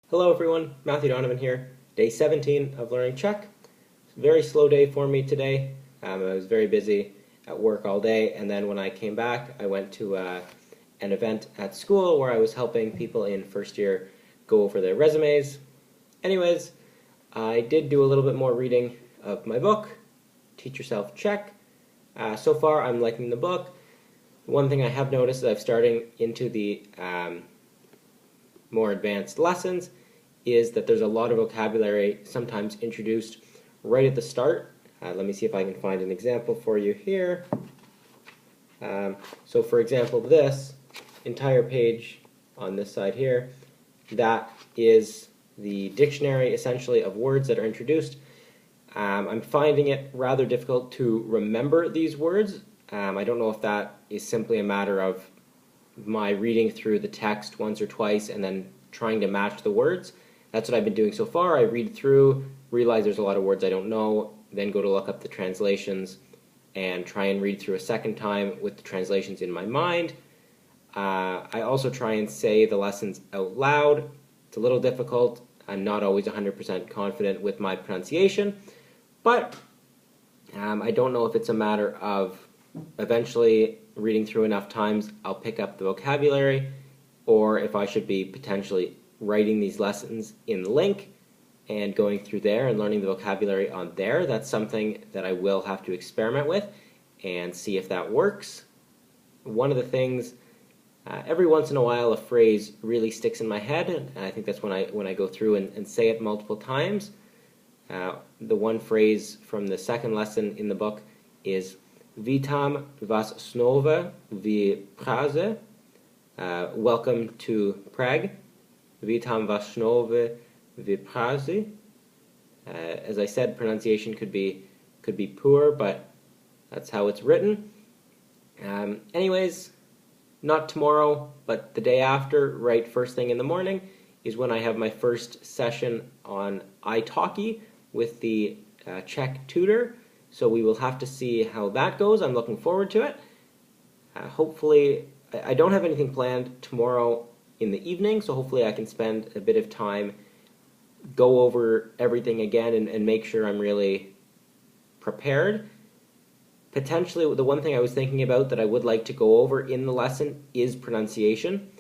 Hello everyone, Matthew Donovan here. Day 17 of learning Czech. It's a very slow day for me today. I was very busy at work all day, and then when I came back, I went to an event at school where I was helping people in first year go over their resumes. Anyways, I did do a little bit more reading of my book, Teach Yourself Czech. So far, I'm liking the book. One thing I have noticed is I'm starting into the more advanced lessons is that there's a lot of vocabulary sometimes introduced right at the start. Let me see if I can find an example for you here. So for example, this entire page on this side here, that is the dictionary essentially of words that are introduced. I'm finding it rather difficult to remember these words. I don't know if that is simply a matter of my reading through the text once or twice and then trying to match the words. That's what I've been doing so far. I read through, realize there's a lot of words I don't know, then go to look up the translations and try and read through a second time with the translations in my mind. I also try and say the lessons out loud. It's a little difficult. I'm not always 100% confident with my pronunciation, but I don't know if it's a matter of eventually reading through enough times I'll pick up the vocabulary, or if I should be potentially writing these lessons in Link and going through there and learning the vocabulary on there. That's something that I will have to experiment with and see if that works. One of the things, every once in a while a phrase really sticks in my head, and I think that's when I go through and say it multiple times. The one phrase from the second lesson in the book is Witam was znovu v Praze. Welcome to Prague. Witam was znovu v Praze. As I said, pronunciation could be poor, but that's how it's written. Anyways, not tomorrow, but the day after, right first thing in the morning, is when I have my first session on italki with the Czech tutor. So we will have to see how that goes. I'm looking forward to it. Hopefully, I don't have anything planned tomorrow in the evening, so hopefully I can spend a bit of time, go over everything again and make sure I'm really prepared. Potentially, the one thing I was thinking about that I would like to go over in the lesson is pronunciation.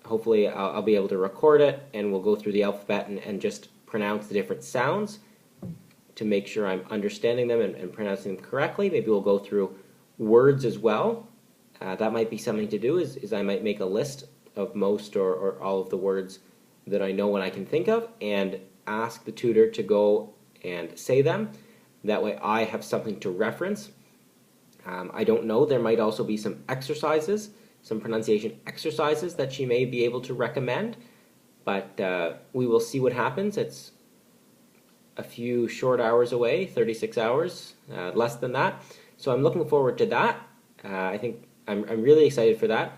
Hopefully I'll be able to record it, and we'll go through the alphabet and just pronounce the different sounds to make sure I'm understanding them and pronouncing them correctly. Maybe we'll go through words as well. That might be something to do, is I might make a list of most or all of the words that I know and I can think of and ask the tutor to go and say them. That way I have something to reference. I don't know, there might also be some exercises, some pronunciation exercises that she may be able to recommend, but we will see what happens. It's a few short hours away, 36 hours, less than that. So I'm looking forward to that. I think I'm really excited for that.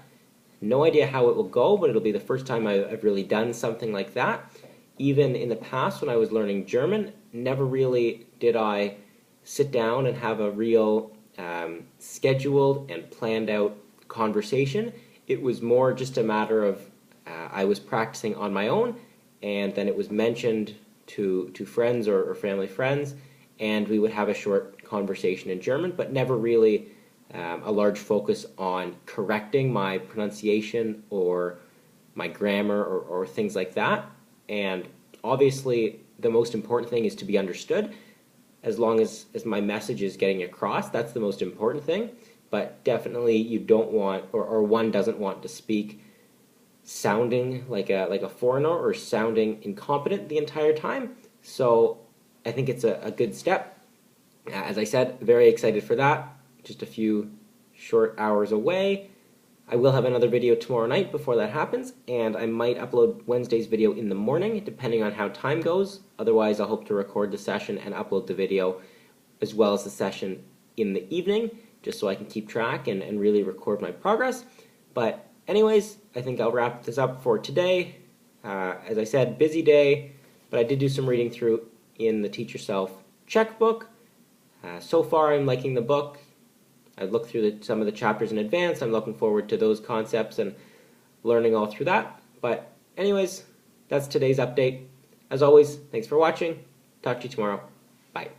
No idea how it will go, but it'll be the first time I've really done something like that. Even in the past when I was learning German, never really did I sit down and have a real scheduled and planned out conversation. It was more just a matter of I was practicing on my own, and then it was mentioned to friends or family friends, and we would have a short conversation in German, but never really a large focus on correcting my pronunciation or my grammar or things like that. And obviously the most important thing is to be understood. As long as my message is getting across, that's the most important thing. But definitely you don't want, or one doesn't want to speak sounding like a foreigner or sounding incompetent the entire time. So I think it's a good step. As I said, very excited for that. Just a few short hours away. I will have another video tomorrow night before that happens, and I might upload Wednesday's video in the morning, depending on how time goes. Otherwise, I'll hope to record the session and upload the video as well as the session in the evening, just so I can keep track and really record my progress. But anyways, I think I'll wrap this up for today. As I said, busy day, but I did do some reading through in the Teach Yourself Czech book. So far, I'm liking the book. I've looked through some of the chapters in advance. I'm looking forward to those concepts and learning all through that. But anyways, that's today's update. As always, thanks for watching. Talk to you tomorrow. Bye.